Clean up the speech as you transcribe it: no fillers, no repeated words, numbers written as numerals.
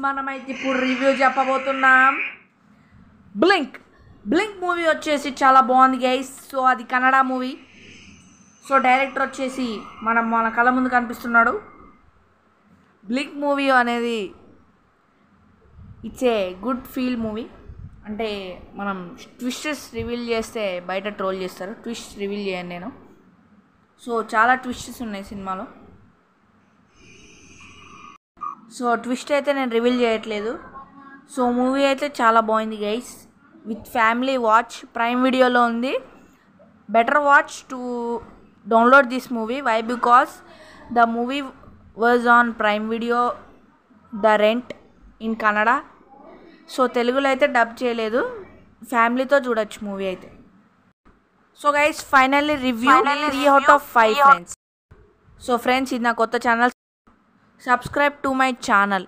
మనమైతే ఇప్పుడు review చెప్పబోతున్నాం. Blink movie వచ్చేసి చాలా బాగుంది గైస్. సో అది కన్నడ మూవీ. సో డైరెక్టర్ వచ్చేసి మన కళ్ళ ముందు కనిపిస్తున్నాడు. బ్లింక్ మూవీ అనేది it's a good feel movie. అంటే మనం ట్విస్టెస్ రివీల్ చేస్తే బయట ట్రోల్ చేస్తారు. ట్విస్ట్ రివీల్ చేయను నేను. సో చాలా ట్విస్టెస్ ఉన్నాయి సినిమాలో. సో ట్విస్ట్ అయితే నేను రివీల్ చేయట్లేదు. సో మూవీ అయితే చాలా బాగుంది guys. With family watch. Prime వీడియోలో ఉంది. Better watch to download this movie. Why? Because the movie was on prime video the rent in Kannada. So తెలుగులో అయితే డబ్ చేయలేదు. ఫ్యామిలీతో చూడొచ్చు మూవీ అయితే. So guys finally review 3 out of 5 friends. So friends, ఇది నా కొత్త channel. Subscribe to my channel.